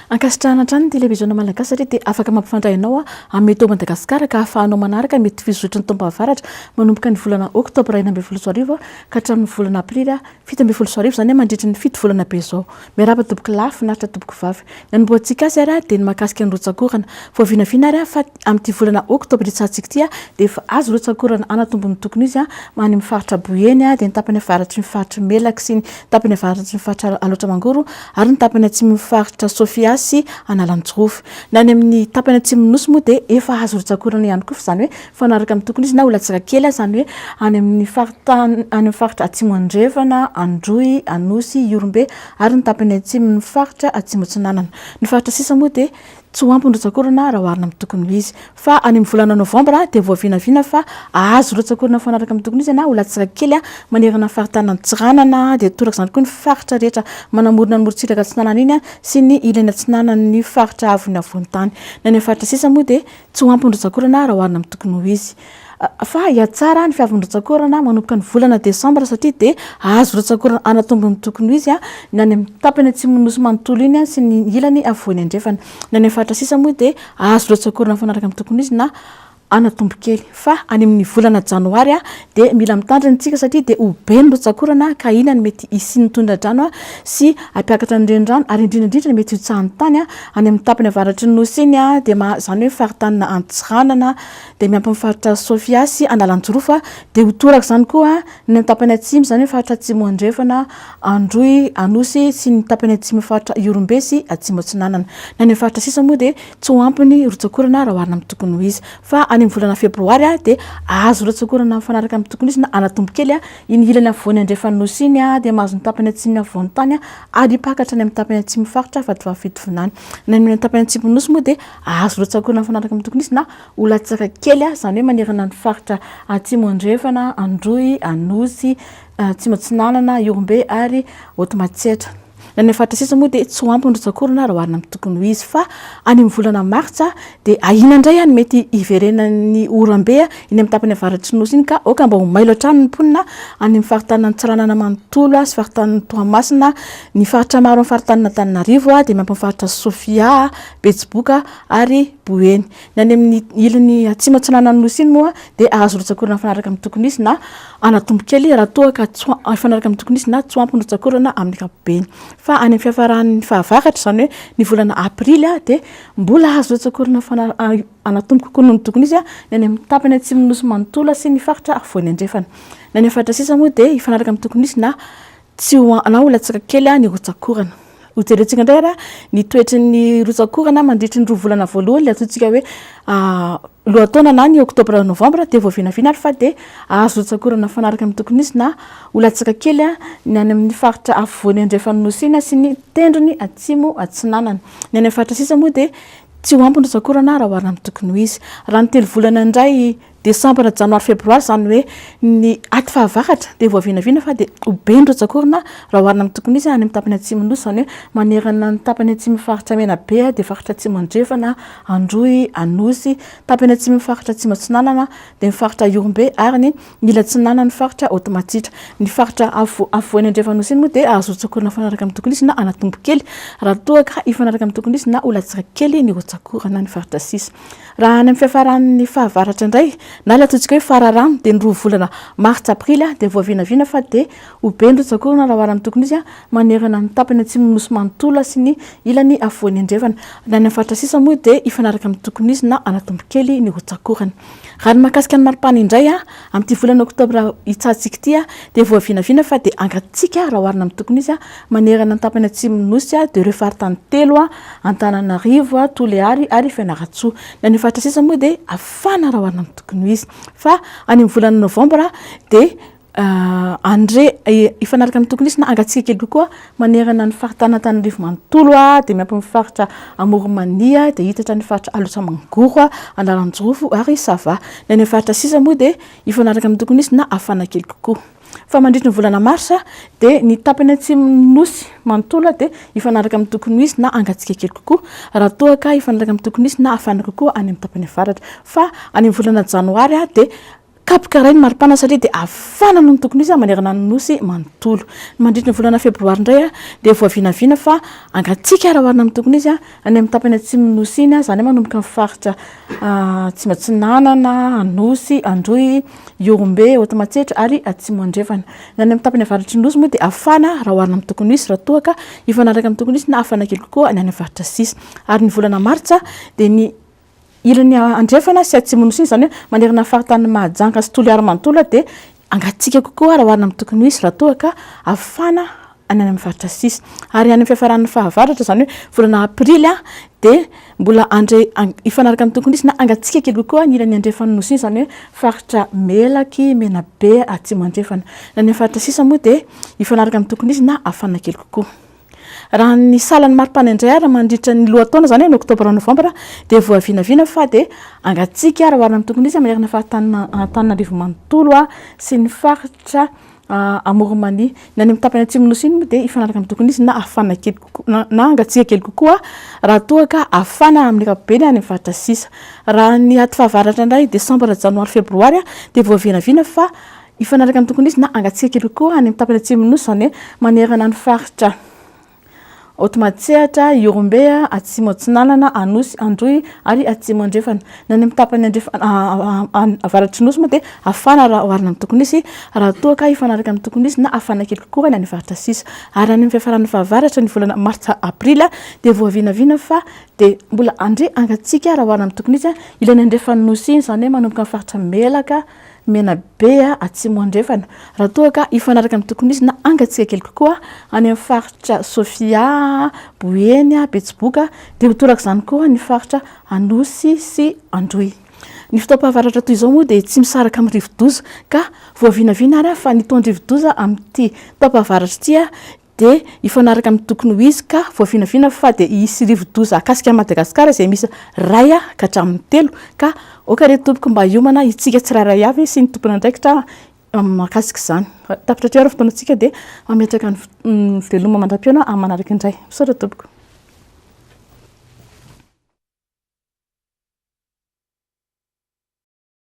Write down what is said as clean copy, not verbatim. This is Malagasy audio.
Ankasitrahana hatrany ny télévision malagasy satria dia afaka mampifandrainao amin'ny tao Madagasikara ka ahafahanao manaraka mety fizotra ny tombavaratra manomboka ny volana oktobra 2024 ka hatramin'ny volana aprily 2024 zany mandritra ny 7 volana be zao. Miaraba toboky lahy finaritra toboky vavy. Ny anomboantsika azy ary dia ny mahakasika ny rotsakorana. Vao vinavina ary fa amin'ity volana oktobra itsahantsika ity dia efa azo rotsakorana anatombony tokony izy any amin'ny faritra Boeny dia ny tapany avaratry ny faritra Melaky sy ny tapany avaratry ny faritra Alotra Mangoro ary ny tapany atsimo ny faritra Sofia sy Analanjirofo. Na ny amin'ny tapany atsimo nosy moa dia efa azo rotsakorana ihany koa zany hoe fanaraka amin'ny tokony izy na olatsaka kely zany hoe any amin'ny faritra atsimo Andrefana, Androy, Anosy, Iorombe ary ny tapany atsimo ny faritra atsimo Atsinanana. Ny faritra sisa moa dia tsy hoampy ny rotsakorana raha oharina amin'ny tokony izy. Fa any amin'ny volana Novambra dia vao vinavina fa azo rotsakorana fanaraka amin'ny tokony izy na olatsaka kely manerana faritana Tsiranana dia toraka izany koa ny faritra rehetra manamorona ny morontsiraka Atsinanana iny sy ny ilany Atsinanana ny faritra avony avontany. Na ny faritra sisa moa dia tsy hoampy ny rotsakorana raha oharina amin'ny tokony izy. Fa tsara ny fiavon'ny rotsakorana manomboka ny volana Desambra satria dia azo rotsakorana anatombony tokony izy na ny amin'ny tapany atsimo nosy manontolo iny sy ny ilany avoany Andrefana. Na ny faritra sisa moa dia azo rotsakorana fanaraka amin'ny tokony izy na anatombo kely. Fa any amin'ny volana Janoary dia mila mitandrina antsika satria dia ho be ny rotsakorana ka ina ny mety isiany tondra-drano sy ampiakatra ny renirano ary indrindra mety hotsahan'ny tany any amin'ny tapany avaratry ny nosy iny dia zany hoe faritanina Antsiranana dia miampy amin'ny faritra Sofia sy Analanjirofo dia ho toraka izany koa ny tapany atsimo zany hoe faritra atsimo Andrefana, Androy, Anosy sy ny tapany atsimo faritra Iorombe sy atsimo Atsinanana. Na ny faritra sisa moa dia tsy ho ampy ny rotsakorana raha oharina amin'ny tokony izy. Fa any amin'ny volana Febroary dia azo rotsakorana fanaraka amin'ny tokony izy na anatombo kely iny ilany avoany Andrefana nosy iny dia mahazo ny tapany atsimo avoany tany ary ipakatra ny amin'ny tapany atsimo faritra Vatovavitovonany. Na ny tapany atsimo nosy moa dia azo rotsakorana fanaraka amin'ny tokony izy na olatsaka kely zany hoe manerana ny faritra atsimo Andrefana, Androy, Anosy, atsimo Atsinanana, Iorombe ary Otomatsetra. Na ny faritra sisa moa dia tsy hoampy ny rotsakorana raha oharina amin'ny tokony izy. Fa any amin'ny volana Martsa dia ahina indray mety iverenan'ny orambe iny amin'ny tapany avaratry nosy iny ka oka mba ho mailo hatrany ny mponina any amin'ny faritana Tsiranana manontolo sy faritana Toamasina, ny faritra maro amin'ny faritana Antananarivo dia miampy amin'ny faritra Sofia, Betsiboka ary Boeny. Na ny amin'ny ilany atsimo Atsinanana nosy iny moa dia azo rotsakorana fanaraka amin'ny tokony izy na anatombo kely raha toa ka fanaraka amin'ny tokony izy na tsy hoampy ny rotsakorana amin'ny ankapobeny. Fa any amin'ny fiafaran'ny fahavakatra zany hoe ny volana Aprily dia mbola azo rotsakorana anatombo kokoa ny tokony izy ny any amin'ny tapany atsimo nosy manontolo sy ny faritra avoany Andrefana. Na ny faritra sisa moa dia hifanaraka amin'ny tokony izy na tsy olatsaka kely ny rotsakorana. Hojerentsika indray raha ny toetry ny rotsakorana mandritra ny roa volana voalohany ilay ataontsika hoe lohataona na ny oktobra novambra dia vao vinavina fa dia azo rotsakorana fanaraka amin'ny tokony izy na olatsaka kely ny any amin'ny faritra avoany Andrefana nosy iny sy ny tendrony atsimo Atsinanana. Ny any faritra sisa moa dia tsy hoampy ny rotsakorana raha oharina amin'ny tokony izy. Raha ny telo volana indray Desambra, Janoary, Febroary zany hoe ny aty fahavakatra dia vao vinavina fa dia ho be ny rotsakorana raha oharina amin'ny tokony izy any amin'ny tapany atsimo nosy zany hoe manerana ny tapany atsimo faritra Menabe dia faritra atsimo Andrefana, Androy, Anosy, tapany atsimo faritra atsimo Atsinanana dia ny faritra Iorombe ary ny ila Atsinanana ny faritra Otomatsitra. Ny faritra avoany Andrefana nosy iny moa dia azo rotsakorana fanaraka amin'ny tokony izy na anatombo kely raha toa ka hifanaraka amin'ny tokony izy na olatsaka kely ny rotsakorana ny faritra sisa. Raha any amin'ny fiafaran'ny fahavaratra indray na ilay ataontsika hoe fararano dia ny roa volana Martsa Aprily dia vao vinavina fa dia ho be ny rotsakorana raha oharina amin'ny tokony izy manerana ny tapany atsimo nosy manontolo sy ny ilany avoany Andrefana. Na ny faritra sisa moa dia hifanaraka amin'ny tokony izy na anatombo kely ny rotsakorana. Raha ny mahakasika ny maripana indray amin'ity volana Oktobra itsahantsika ity dia vao vinavina fa dia angatsika raha oharina amin'ny tokony izy manerana ny tapany atsimo nosy dia ireo faritany telo Antananarivo, Toliary ary Fianarantsoa. Na ny faritra sisa moa dia afana raha oharina amin'ny tokony izy. Fa any amin'ny volana Novambra dia hifanaraka amin'ny tokony izy na angatsika kely kokoa manerana ny faritana Antananarivo manontolo dia miampy amin'ny faritra Amoronmania dia hitatra ny faritra Alotra Mangoro, Analanjirofo ary Sava. Na ny faritra sisa moa dia hifanaraka amin'ny tokony izy na afana kely kokoa. Fa mandritra ny volana Marsa dia ny tapany atsimo nosy manontolo dia hifanaraka amin'ny tokony izy na angatsika kely kokoa raha toa ka hifanaraka amin'ny tokony izy na afana kokoa any amin'ny tapany avaratra. Fa any amin'ny volana Janoary dia kapoka rainy maripana satria dia afana no tokony izy manerana ny nosy manontolo mandritra ny volana febroary indray dia voavinavina fa angatsika arahoarina amin'ny tokony izy any amin'ny tapany atsimo nosy iny zany manomboka mifaritra tsy matsinanana nosy androy iombe otomatsetra ary atsimo andrefana ny amin'ny tapany avaritry nosy moa dia afana rahoarina amin'ny tokony isy raha toa ka ifanaraka amin'ny tokony isy na afana kely kokoa ny any avaritra sisa ary ny volana martsa dia ny ilany andrefana sy atsimo nosy iny zany hoe manerana faritany mahajanka sy tolo ary-manontolo dia angatsika kokoa rahoarina amin'ny tokony isy raha toa ka afana any amin'ny faritra sisa ary any amin'ny fiafaran'ny fahavaratra zany hoe volana aprily dia mbola andre ifanaraka amin'ny tokony isy na angatsika kely kokoa ny ilany andrefana nosy iny zany hoe faritra melaky menabe atsimo andrefana na ny faritra sisa moa dia ifanaraka amin'ny tokony isy na afana kely kokoa raha ny salan'ny maripana indray ary mandritra ny lohataona zany hoe ny oktobra novambra dia voavinavina fa dia angatsika rahoarina amin'ny tokony isy manerana fahatananarivo manontolo sy ny faritra Amoromani na ny mitapany atsimo nosy iny dia ifanaraka amin'ny tokony isy na afana kely kokoa na angatsika kely kokoa raha toa ka afana amin'ny ankapobeny any amin'ny faritra sisa raha ny aty fahavaratra indray desambra janoary febroary dia voavinavina fa ifanaraka amin'ny tokony isy na angatsika kely kokoa any amin'ny tapany atsimo nosy zany hoe manerana ny faritra otomatsehatra iombe atsimo atsinanana anosy androy ary atsimo andrefana na ny mitapany avaratry nosy moa dia afana rahoarina amin'ny tokony isy raha toa ka ifanaraka amin'ny tokony isy na afana kely kokoa ny any avaratra sisa ary any amin'ny fiafaran'ny fahavaratra ny volana martsa aprily dia voavinavina fa dia mbola andre angatsika rahoarina amin'ny tokony isy ilany andrefana nosy iny zany hoe manomboka amin'ny faritra melaka menabe atsimo andrefana raha toa ka ifanaraka amin'ny tokony isy na angatsika kely kokoa any amin'ny faritra sofia boeny betsiboka dia mitoraka izany koa ny faritra anosy sy androy ny fitaopahavaratra toy izao moa dia tsy misaraka amin'ny rivodoza ka voavinavina ary fa nitondra rivodoza amin'ity fitaopahavaratra ity dia ifanaraka amin'ny tokony ho izy ka voavinavina fa dia isy rivodoza akasika Madagasikara izay misy ray ka hatramin'ny telo ka oka tompoko mba hiomana itsika tsirairay avy sy ny tompona andraikitra mahakasika izany tapitra atreo ary fotoanantsika dia mametraka ny veloma mandram-piona amin'ny manaraka indray misaotra tompoko